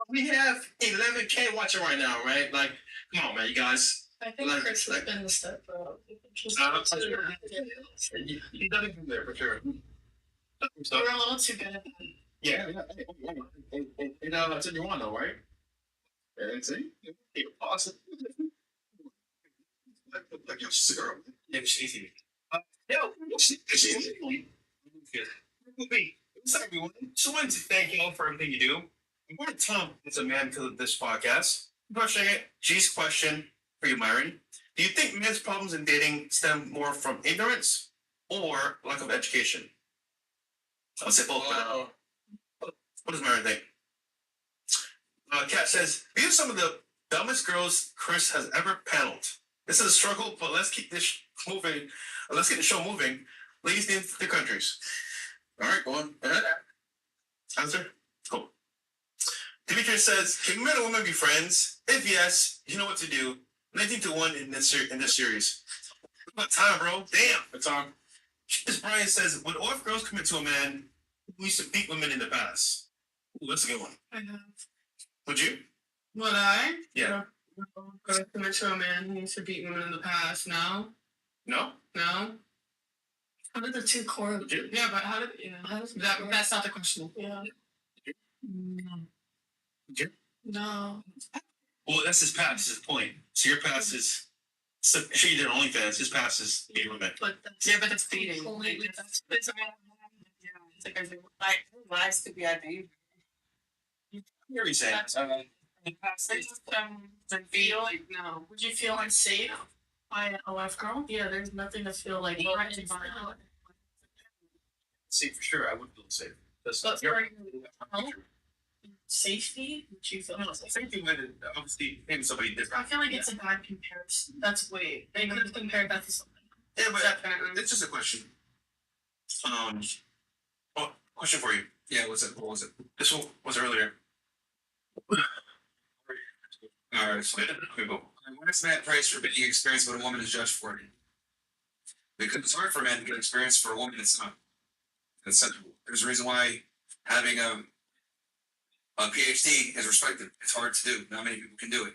We have 11K watching right now, right? Like, come on, man, you guys. I think Like, Chris has like, been the step up. he doesn't come there for sure. So, We're a little too good at that. yeah, yeah. That's what you want, though, right? And see, you're awesome. Like your syrup. Yeah, she's easy. Yo, she's good. What's up, everyone? Just wanted to thank you all for everything you do. What Tom is a man to this podcast. Question it. G's question for you, Myron. Do you think men's problems in dating stem more from ignorance or lack of education? I'll say both. What does Myron think? Kat says, these are some of the dumbest girls Chris has ever paneled. This is a struggle, but let's keep this moving. Let's get the show moving. Ladies name the countries. All right, go on. Answer? Cool. Demetrius says, can men and women be friends? If yes, you know what to do. 19-1 in this series. What time, bro? Damn. It's on. Brian says, would all girls commit to a man who used to beat women in the past? Ooh, that's a good one. I have. Would you? Would I? Yeah. Could I commit to a man who used to beat women in the past? No. No? No. How did the two correlate? Yeah, but how does that? That's not the question. Yeah. No. No. Well, that's his past. Is his point. So your past is. So she did OnlyFans. His past is beating women. But that's beating. It's like lives could be identity. You're saying. Feel like no. Would you feel unsafe by a left girl? Yeah, there's nothing to feel like threatened by. See, for sure, I would feel safe. But safety? Would you feel safe? Safety would obviously maybe somebody different. I feel like it's a bad comparison. That's way they could have compared that to something. Yeah, but it's just a question. Well, question for you. Yeah, what's it? What was it? This one was earlier. All right, so here we go. What is man price for being experience what a woman is judged for? Because it's hard for a man to get experience. For a woman, it's not. Acceptable. There's a reason why having a PhD is respected. It's hard to do. Not many people can do it.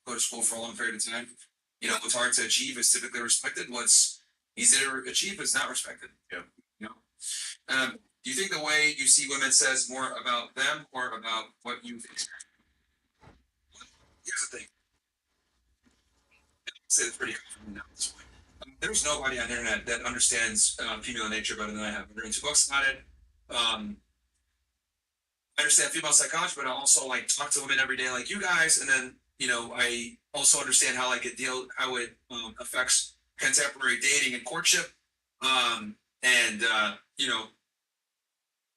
Go to school for a long period of time. You know, what's hard to achieve is typically respected. What's easy to achieve is not respected. Yeah. You know. Do you think the way you see women says more about them or about what you've experienced? Here's the thing. It's pretty common now at this point. There's nobody on the internet that understands female nature better than I have. I've written 2 books on it. I understand female psychology, but I also like talk to women every day, like you guys. And then, you know, I also understand how how it affects contemporary dating and courtship. You know,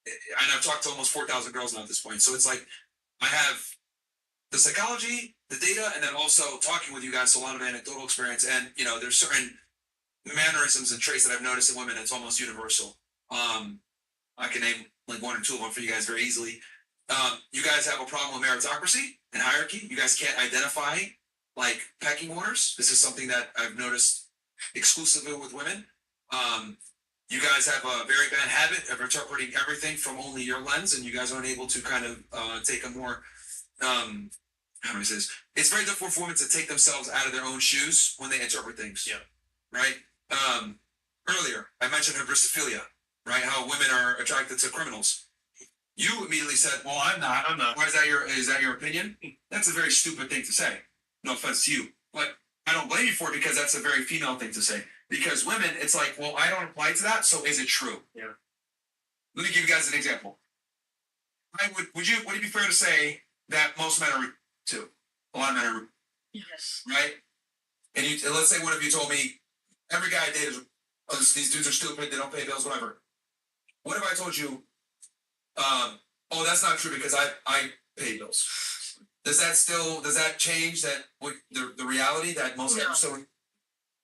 and I've talked to almost 4,000 girls now at this point. So it's like I have the psychology, the data, and then also talking with you guys. So a lot of anecdotal experience, and you know, there's certain mannerisms and traits that I've noticed in women. It's almost universal. I can name like 1 or 2 of them for you guys very easily. You guys have a problem with meritocracy and hierarchy. You guys can't identify like pecking orders. This is something that I've noticed exclusively with women. You guys have a very bad habit of interpreting everything from only your lens, and you guys aren't able to kind of take a more how do I say this? It's very difficult for women to take themselves out of their own shoes when they interpret things. Yeah. Right. Earlier, I mentioned hybristophilia, right? How women are attracted to criminals. You immediately said, "Well, I'm not. I'm not." Why is that your opinion? That's a very stupid thing to say. No offense to you, but I don't blame you for it because that's a very female thing to say. Because women, it's like, well, I don't apply to that, so is it true? Yeah. Let me give you guys an example. Would it be fair to say that most men are rude too? A lot of men are rude. Yes. Right? And let's say one of you told me every guy I date is these dudes are stupid, they don't pay bills, whatever. What if I told you, oh, that's not true because I pay bills? Does that change that the reality that most guys are still?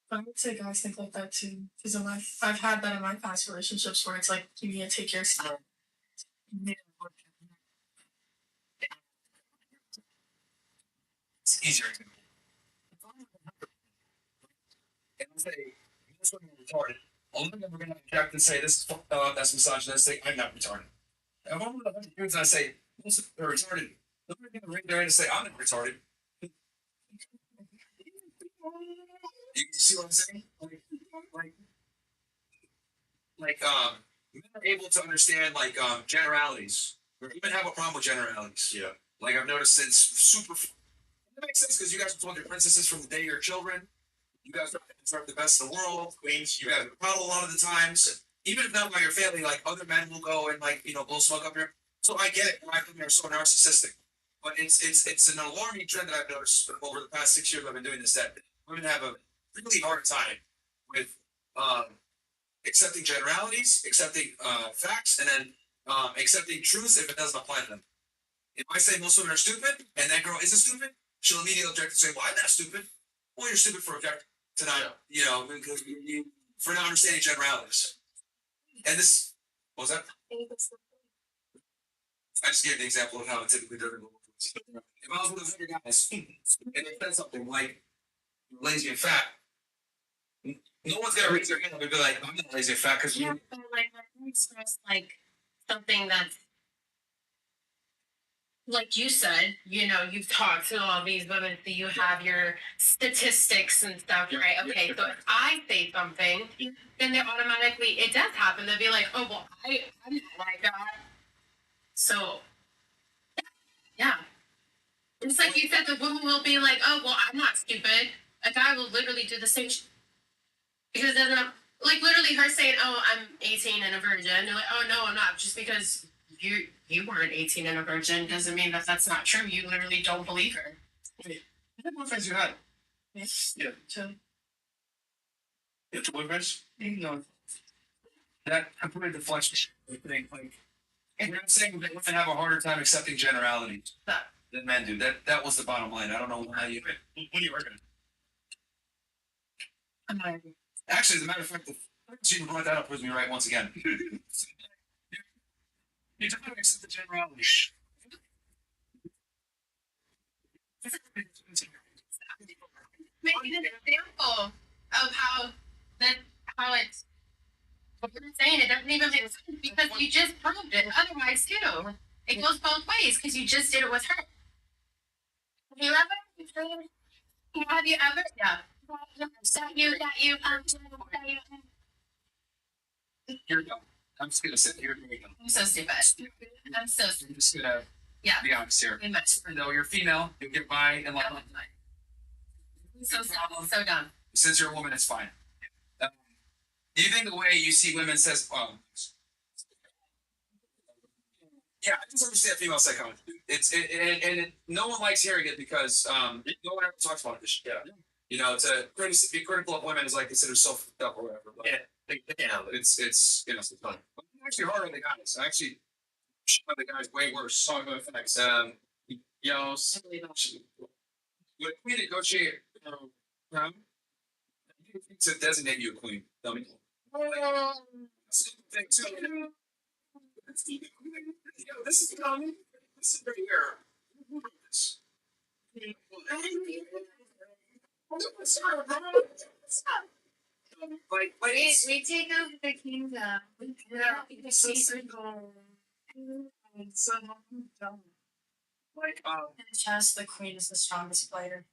I would say guys think like that too. Because I've had that in my past relationships where it's like you need to take your stuff. It's easier to. And I say, this woman is retarded. I'm never going to object and say this is that's misogynistic. I'm not retarded. If I'm with 100 dudes and I say, they're retarded, They're going to say, I'm not retarded. You see what I'm saying? Like, men are able to understand generalities. Women have a problem with generalities. Yeah. Like I've noticed it's super. That makes sense because you guys are supposed to be princesses from the day you're children. You guys deserve the best in the world. Queens. You guys are proud a lot of the times. Even if not by your family, like other men will go and blow smoke up here. So I get it. Why women are so narcissistic. But it's an alarming trend that I've noticed over the past 6 years I've been doing this. That women have a really hard time with accepting generalities, accepting facts, and then accepting truths if it doesn't apply to them. If I say most women are stupid and that girl isn't stupid, she'll immediately object and say, "Well, I'm not stupid." Well, you're stupid for objecting to not, because for not understanding generalities. And this, what was that? I just gave the example of how it typically doesn't go. If I was with 100 guys and they said something like lazy and fat, no one's gonna raise their hand up and be like, "I'm not lazy and fat," because Yeah, but like when you express like something that's like you said, you've talked to all these women, so you have your statistics and stuff, right? Okay, so if I say something, then they're automatically, it does happen. They'll be like, oh, well, I'm not like that. So, yeah. It's like you said, the woman will be like, oh, well, I'm not stupid. A guy will literally do the same because then, like, literally her saying, oh, I'm 18 and a virgin. And they're like, oh, no, I'm not. Just because you weren't 18 and a virgin doesn't mean that that's not true. You literally don't believe her. Wait, how many boyfriends you had? Yeah. Two. You have two boyfriends? No. That completely deflects the thing. Like, and I'm saying that women have a harder time accepting generalities than men do. That was the bottom line. I don't know how you. What are you working on? Actually, as a matter of fact, she brought that up with me right once again. You don't accept the generality. Make an example of how it's what you're saying. It doesn't even make sense because you just proved it. Otherwise, too, it goes both ways because you just did it with her. Have you ever? Have you ever? Yeah. You're dumb. I'm just gonna sit here and wait. I'm so stupid. I'm so I'm stupid. just gonna be honest here. We met. No, you're female. You get by and like. I'm so dumb. Since you're a woman, it's fine. Do you think the way you see women says, yeah, I just understand female psychology. No one likes hearing it because no one ever talks about this shit. Yeah. To be critical of women is like considered self up or whatever. But yeah. It's fun. But it's actually harder than the guys. Actually, the guys way worse. So thanks. When we negotiate to designate you a queen, tell me. Thing too. This is coming. This is right here. This. We take over the kingdom. Chess, the queen is the strongest player.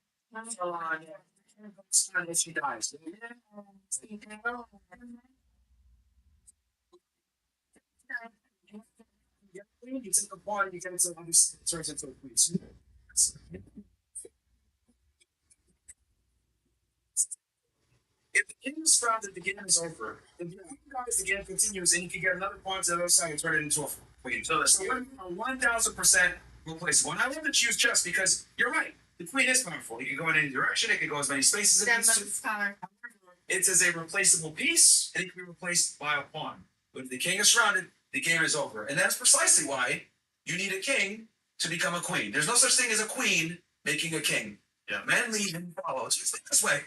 If she dies. You take a pawn, you get into it turns into a queen. If the game is founded, the game is over. If you guys the game continues and you can get another pawn to the other side and turn it into a queen. So that's 1000% replaceable. And I love to choose chess because you're right. The queen is powerful. You can go in any direction, it can go as many spaces as it needs to. It is a replaceable piece, and it can be replaced by a pawn. But if the king is surrounded, the game is over. And that's precisely why you need a king to become a queen. There's no such thing as a queen making a king. Yeah. Men lead and follow. It's just like this way.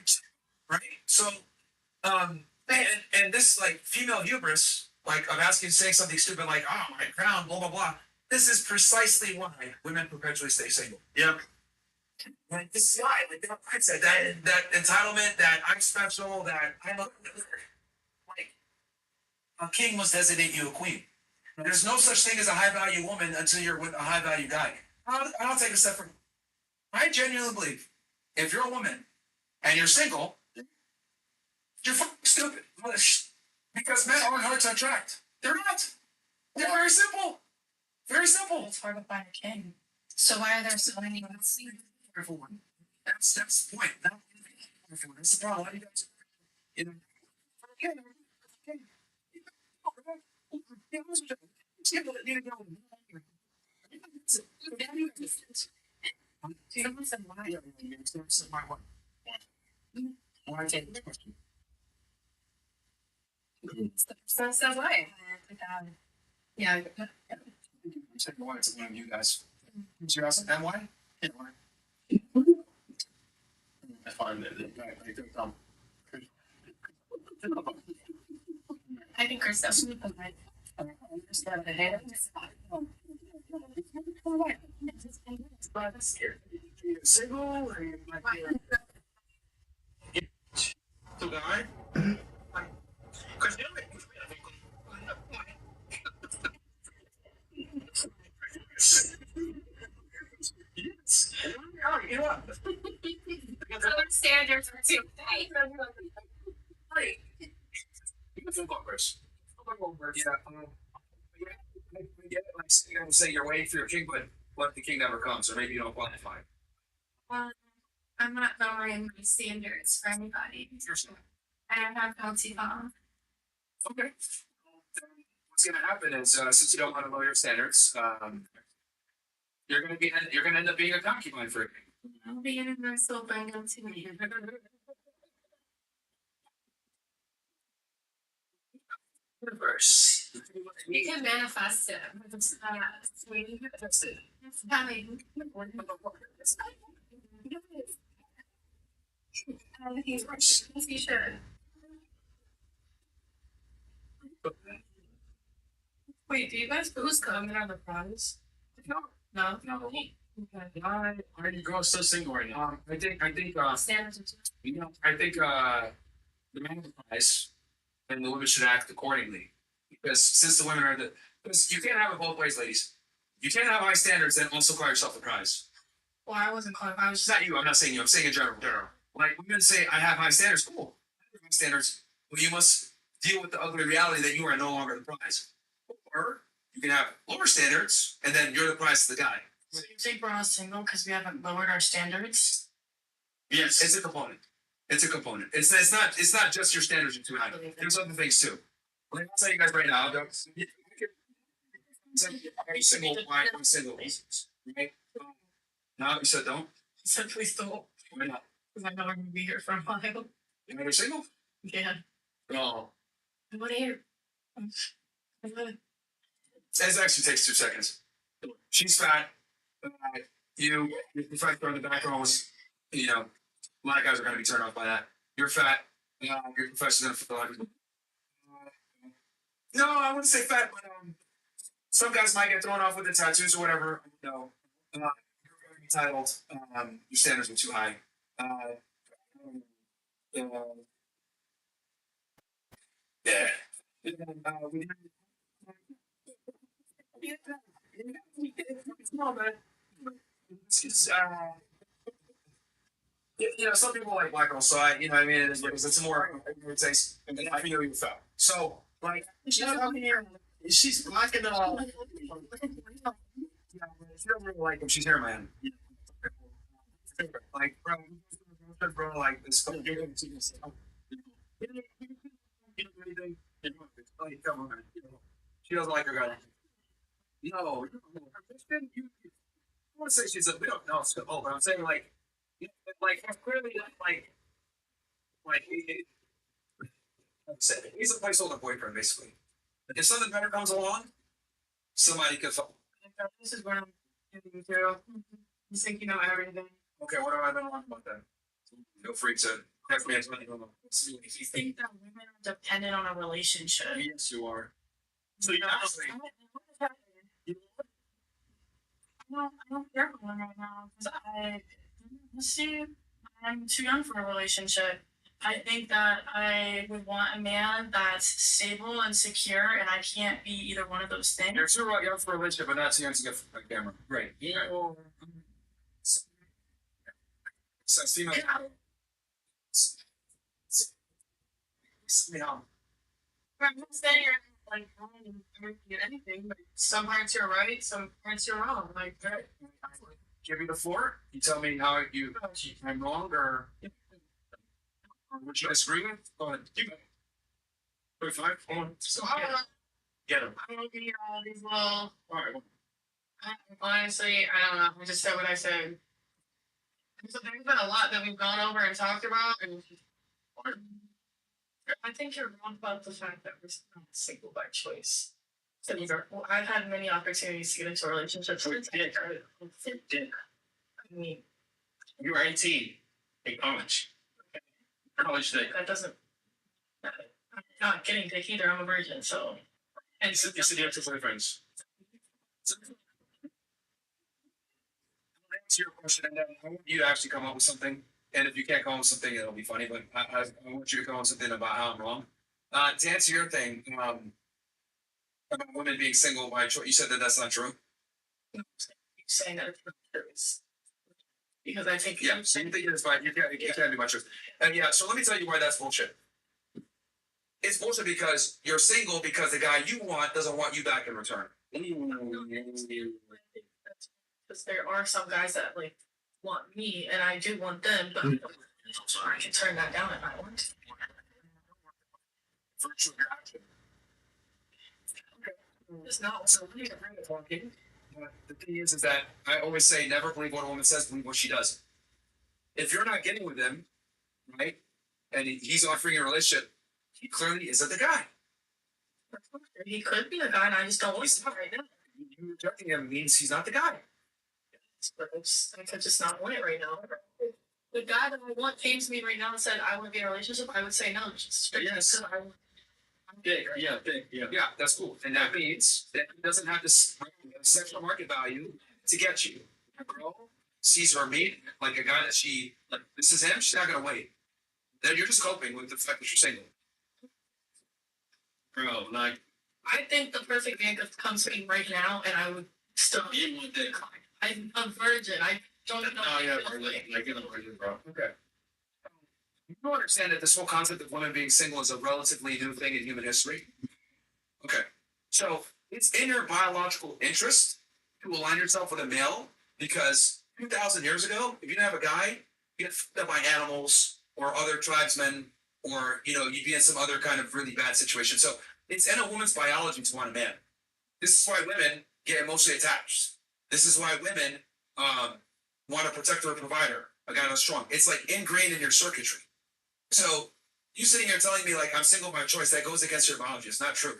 Right? So, and this like female hubris, like of saying something stupid like, oh, my crown, blah, blah, blah. This is precisely why women perpetually stay single. Yep. Like this is why, like that mindset, that entitlement, that I'm special, that I'm like a king must designate you a queen. There's no such thing as a high value woman until you're with a high value guy. I'll take a step from. I genuinely believe if you're a woman and you're single, you're fucking stupid. Because men aren't hard to attract. They're not. They're very simple. Very simple. It's hard to find a king. So why are there so many Everyone. That's the point. Not everyone. That's the problem. Why do you guys, you know, okay, okay. Someone said why. Someone said why what? Why take this question? So why? Yeah. I'm saying why it's one of you guys. So you're asking them why? Yeah, why? That's fine. I think Chris does. Single or you might be a guy? Because you know what? Other standards are too high. Yeah, I get it, like, you gotta say you're waiting for your king, but what if the king never comes, or maybe you don't qualify? I'm not lowering my standards for anybody. I don't have healthy mom. Okay. What's gonna happen is, since you don't want to lower your standards, you're gonna end up being a concubine for a king. I'll be in a nice little bundle to me. Universe. You can manifest it. It's coming. He should. Wait, do you guys who's coming on the prize? No, No? no. Okay. Why are you girls so single right now? I think, Standards are too. you know, I think, the man prize and the women should act accordingly. Because since the women are because you can't have it both ways, ladies. You can't have high standards and also call yourself the prize. Well, I wasn't calling. I was It's just not you. I'm not saying you. I'm saying in general. Like women say, I have high standards. Cool. I have high standards. But you must deal with the ugly reality that you are no longer the prize. Or you can have lower standards, and then you're the prize to the guy. So you think we're all single because we haven't lowered our standards? Yes, it's a component. It's a component. It's not just your standards are too high. There's other things too. Like, I'll tell you guys right now. I'm single. Why I'm single? Right? No, you said don't. I said please don't, Why not? because I know I'm gonna be here for a while. You know you're single? Yeah. No. I want to hear. I wanna- It actually takes 2 seconds. She's fat. You, your professor in the background was, you know, a lot of guys are going to be turned off by that. You're fat. Your professor's going to feel like. No, I wouldn't say fat, but some guys might get thrown off with the tattoos or whatever. No, you're very entitled. Your standards are too high. Yeah. No, man. It's, you know, some people like black girls, so I, you know, what I mean, it's more, it takes, and I feel you felt. So, like, she's black and all. She doesn't really like him. She's here, man. Like, bro, like this. Like, come on, man. She doesn't like her guy. No, I want to say she's a. We don't know. Oh, but I'm saying like, like clearly like he's a placeholder boyfriend basically. If something better comes along, somebody could. This is what I'm getting to. You think you know everything. Okay, what do I know about that? Feel free to text me as many. You think that women are dependent on a relationship? Yes, you are. So you honestly, I don't care for one right now because I'm too young for a relationship. I think that I would want a man that's stable and secure, and I can't be either one of those things. You're sure about you're for a relationship, but not so you have to get a camera. Great. Yeah. So female. Yeah. I'm not saying you're like wrong in anything, but some parts you're right, some parts you're wrong. Like, right. Give me the floor. You tell me how I'm wrong or what you disagree with. Go ahead. You go. 35. Come on. So how about Get him. I don't give you all these little. All right. Honestly, I don't know. I just said what I said. So there's been a lot that we've gone over and talked about, and I think you're wrong about the fact that we're not single by choice. So well, I've had many opportunities to get into relationships. Dick. I mean, You were 18 in college. College dick. that doesn't. I'm not getting dick either. I'm a virgin, so. And You said you have two boyfriends. Answer your question, and then I want you to actually come up with something. And if you can't come up with something, it'll be funny. But I want you to come up with something about how I'm wrong. To answer your thing, about women being single by choice, you said that that's not true. saying that it's not true. Because I take Yeah, so you think it's fine. You can't be my truth. And yeah, so let me tell you why that's bullshit. It's bullshit because you're single because the guy you want doesn't want you back in return. Because there are some guys that like want me and I do want them, but so I can turn that down if I want to. Virtue of your action. It's not So we need to bring it talking. The thing is that I always say never believe what a woman says, believe what she does. If you're not getting with him, right, and he's offering you a relationship, he clearly isn't the guy. He could be the guy, and I just don't want him right now. You rejecting him means he's not the guy. But I could just not want it right now. If the guy that I want came to me right now and said I want to be in a relationship, I would say no. Just straight Yes. because Big, yeah, that's cool. And that means that he doesn't have this sexual market value to get you. A girl sees her mate like a guy that she like. This is him. She's not gonna wait. Then you're just coping with the fact that you're single. Bro, like I think the perfect man could come to me right now, and I would still be one day. I'm a virgin. I don't know. oh yeah, like in a virgin, bro. Okay. You don't understand that this whole concept of women being single is a relatively new thing in human history. Okay. So it's in your biological interest to align yourself with a male because 2,000 years ago, if you didn't have a guy, you'd get fucked up by animals or other tribesmen, or you'd be in some other kind of really bad situation. So it's in a woman's biology to want a man. This is why women get emotionally attached. This is why women want a protector or provider, a guy that's strong. It's like ingrained in your circuitry. So you sitting here telling me like I'm single by choice, that goes against your biology. It's not true.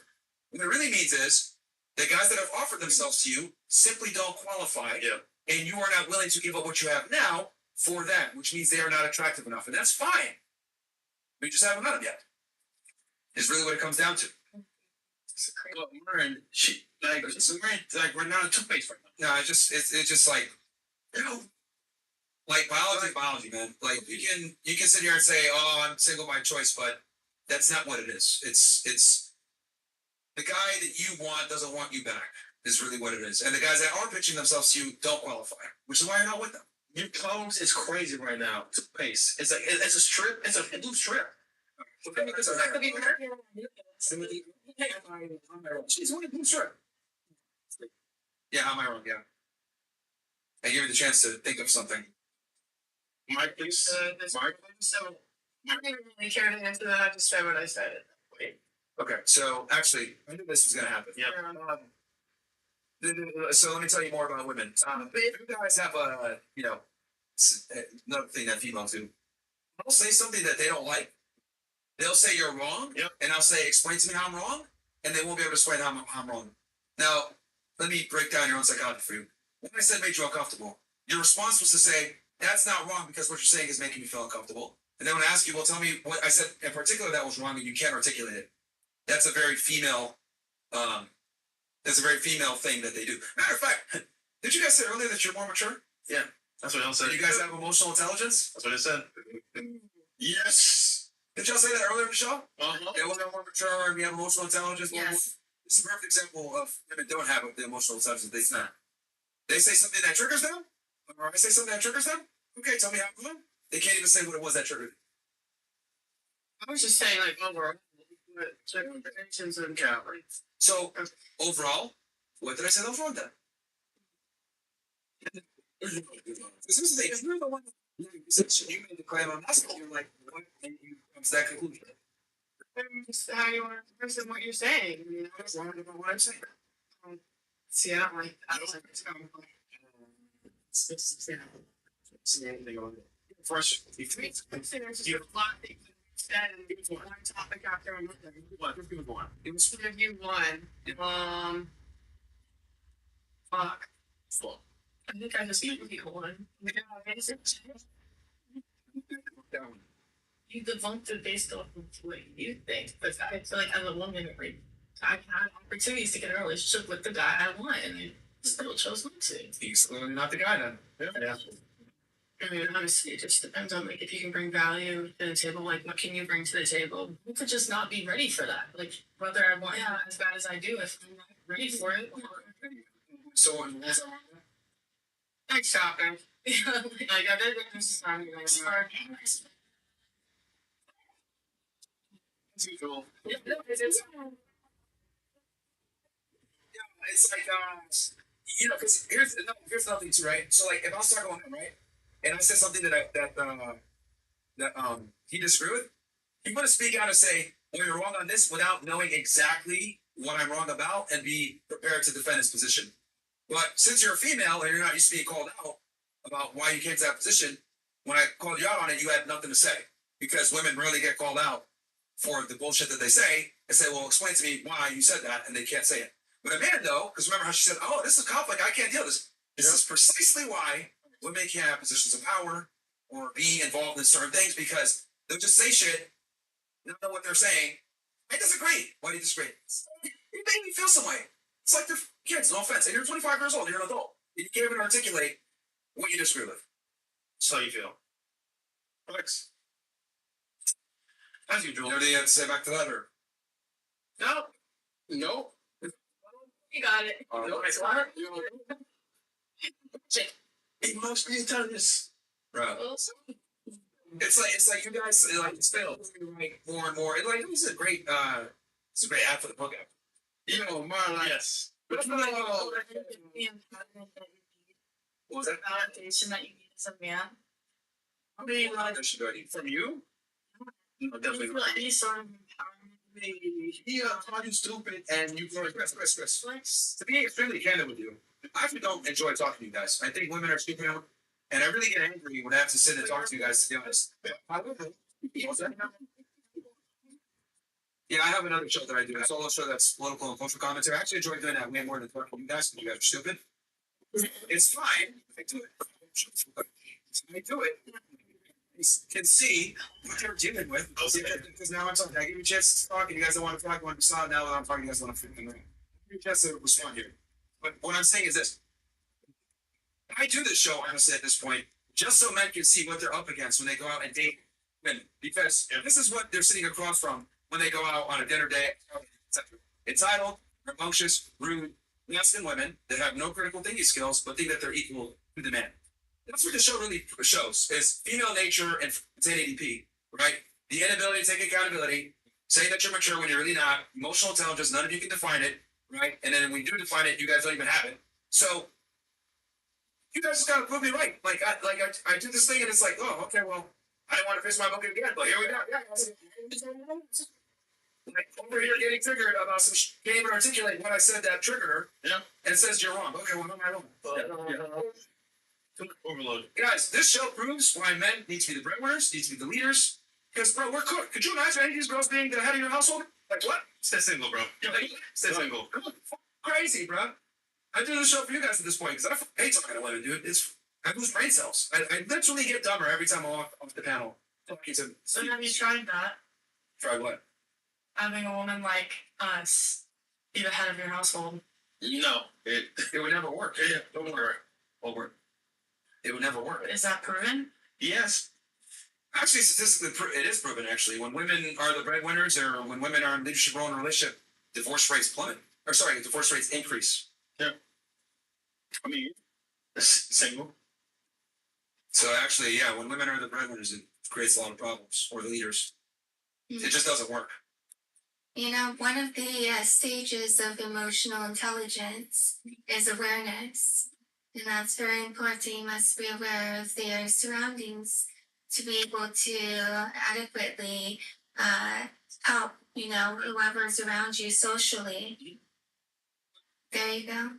What it really means is the guys that have offered themselves to you simply don't qualify, and you are not willing to give up what you have now for them, which means they are not attractive enough, and that's fine. We just haven't met them yet. Is really what it comes down to. Well, Lauren, we're not a toothpaste right now. No, it's just like like biology, man. Like you can sit here and say, "Oh, I'm single by choice," but that's not what it is. It's the guy that you want doesn't want you back. Is really what it is. And the guys that are pitching themselves to you don't qualify, which is why you're not with them. Your combs is crazy right now. Toothpaste. It's like it's a strip. It's a blue strip. She's only blue strip. Yeah, how am I wrong? Yeah. I give you the chance to think of something. Mike, please. Mike. So I didn't really care to answer that. I just said what I said. Wait. Okay, so actually, I knew this was going to happen. Yeah. So let me tell you more about women. If you guys have another thing that females do, they'll say something that they don't like. They'll say you're wrong, and I'll say, explain to me how I'm wrong, and they won't be able to explain how I'm wrong. Now, let me break down your own psychology for you. When I said made you uncomfortable, your response was to say, that's not wrong because what you're saying is making me feel uncomfortable. And then when I ask you, well, tell me what I said in particular that was wrong and you can't articulate it. That's a very female, thing that they do. Matter of fact, did you guys say earlier that you're more mature? Yeah, that's what I said. You guys have emotional intelligence? That's what I said. Yes. Did y'all say that earlier in the show? Uh-huh. They want to more mature and we have emotional intelligence. Yes. This is a perfect example of women don't have the emotional intelligence they say. They say something that triggers them, or I say something that triggers them. Okay, tell me how come. They can't even say what it was that triggered. I was just saying, like, overall, check on the tensions and calories. So overall, what did I say that was wrong then? This is the thing. If you're the one that you made the claim, I'm asking you, like, what made you come to that conclusion? Just how you want to express what you're saying. You know, it's wrong about what I'm saying. See, I don't like that. It's kind of like, see anything on it. First, there's just a lot of things that you said, and it's one topic after another. What? Give me one. It was for you one. Fuck. Fuck. I think I just gave you one. You debunked it based off of what you think, but I feel like as a woman, like, I had opportunities to get in a relationship with the guy I want, and I still chose not to. He's clearly not the guy then. Yeah. I mean, honestly, it just depends on, like, if you can bring value to the table, like, what can you bring to the table? You could just not be ready for that. Like, whether I want him as bad as I do, if I'm not ready for it. So what was that? Like, shopping. Like, I did this is time. It's hard. It's usual. Yeah, It's like because here's another thing too, right? So like if I start going right, and I said something that he disagreed with, he want to speak out and say, "Well, you're wrong on this," without knowing exactly what I'm wrong about and be prepared to defend his position. But since you're a female and you're not used to being called out about why you came to that position, when I called you out on it, you had nothing to say because women rarely get called out for the bullshit that they say and say, "Well, explain to me why you said that," and they can't say it. But a man, though, because remember how she said, "Oh, this is a conflict. I can't deal with this." This is precisely why women can't have positions of power or be involved in certain things because they'll just say shit, not know what they're saying. I disagree. Why do you disagree? You made me feel some way. It's like they're kids, no offense. And you're 25 years old, you're an adult. You can't even articulate what you disagree with. That's how you feel. Alex. As usual. Anything you have to say back to that, or? No. No. You got it. No, it's hard. Emotional intelligence, bro. It's like you guys like it's failed like more and more. Like this is a great ad for the book app. You know, more like yes. What was that? Validation that you need as a man. I mean, validation do I need from you? No, definitely not. Any sort of empowerment. Yeah, I'm you stupid and you go Chris. To be extremely candid with you, I actually don't enjoy talking to you guys. I think women are stupid, and I really get angry when I have to sit and talk to you guys. To be honest. Yeah, I have another show that I do. A solo show that's political and cultural commentary. I actually enjoy doing that way more than talking to you guys because you guys are stupid. It's fine. I do it. I do it. You can see what they're dealing with. Because now I'm talking. I give you a chance to talk, and you guys don't want to talk. You want to stop. Now that I'm talking, you guys want to freaking ring. Give you a chance to respond here. But what I'm saying is this. I do this show, honestly, at this point, just so men can see what they're up against when they go out and date women. Because this is what they're sitting across from when they go out on a dinner date, etc. Entitled, rambunctious, rude, masculine women that have no critical thinking skills, but think that they're equal to the man. That's what the show really shows, is female nature and 1080p, right? The inability to take accountability, saying that you're mature when you're really not, emotional intelligence, none of you can define it, right? And then when you do define it, you guys don't even have it. So you guys just gotta prove me right. I do this thing and it's like, oh, okay, well, I didn't want to finish my book again, but here we go. Yeah, like over here getting triggered about some can't even articulate what I said that triggered her. Yeah. And it says you're wrong. Okay, well, am I wrong? Overload. Guys, this show proves why men need to be the breadwinners, need to be the leaders. Because, bro, we're cooked. Could you imagine any of these girls being the head of your household? Like, what? Stay single, bro. Like, stay single. Crazy, bro. I do this show for you guys at this point because I hate talking to women, dude. I lose brain cells. I literally get dumber every time I walk off the panel talking to. So have you tried that? Try what? Having a woman like us be the head of your household? No, it would never work. Yeah, don't worry. Won't work. It would never work. Is that proven? Yes. Actually, statistically, it is proven. Actually, when women are the breadwinners, or when women are in leadership role in a relationship, divorce rates plummet. Or sorry, divorce rates increase. I mean, single. So actually, yeah, when women are the breadwinners, it creates a lot of problems, or the leaders. It just doesn't work. You know, one of the stages of emotional intelligence is awareness. And that's very important. You must be aware of their surroundings to be able to adequately help, you know, whoever's around you socially. There you go.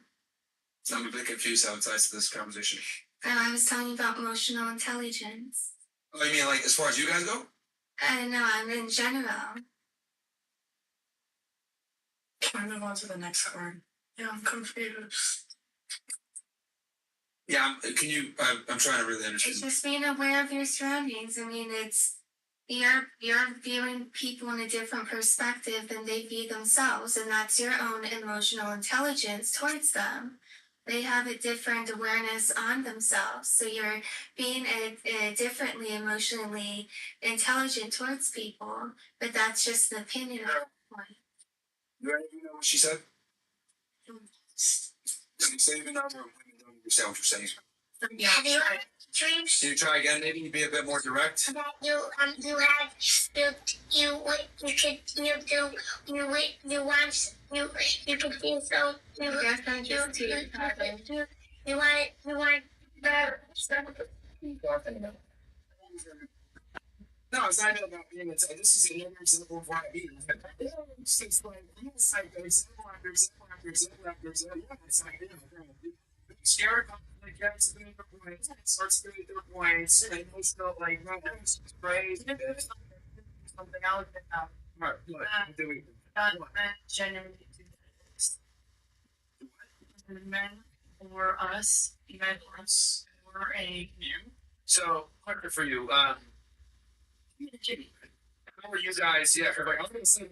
I'm a bit confused how it ties to this conversation. And I was telling you about emotional intelligence. Oh, you mean like as far as you guys go? I don't know, I'm in general. Can I move on to the next word? Yeah, I'm confused. Yeah, can you? I'm trying to really It's understand. just being aware of your surroundings. I mean, it's you're viewing people in a different perspective than they view themselves, and that's your own emotional intelligence towards them. They have a different awareness on themselves, so you're being a differently emotionally intelligent towards people. But that's just an opinion at that point. You know what she said? So even though women don't understand what you're saying. Yeah. Have you had dreams Can you try again? Maybe be a bit more direct. that you have you could you once you could do so you Yes, I'm just you want the stuff. No, it's not even about being. This is another example of what I mean. It's like example after example after example after example. Yeah, it's like scared like gets to the points, starts to get their points, and emotional like praise. Something else about Right, what? Do we? men genuinely do this. Men or us, men or us, or a you. So, question for you. How are you guys? Yeah, 'cause, like I was gonna say,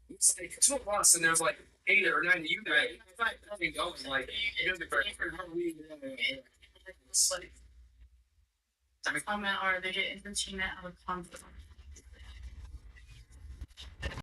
it's like 2 of us, and there's like 8 or 9 of you guys. It's like nothing going. Like, you're the first. How are we? It's like comment or they get entertainment out of conflict.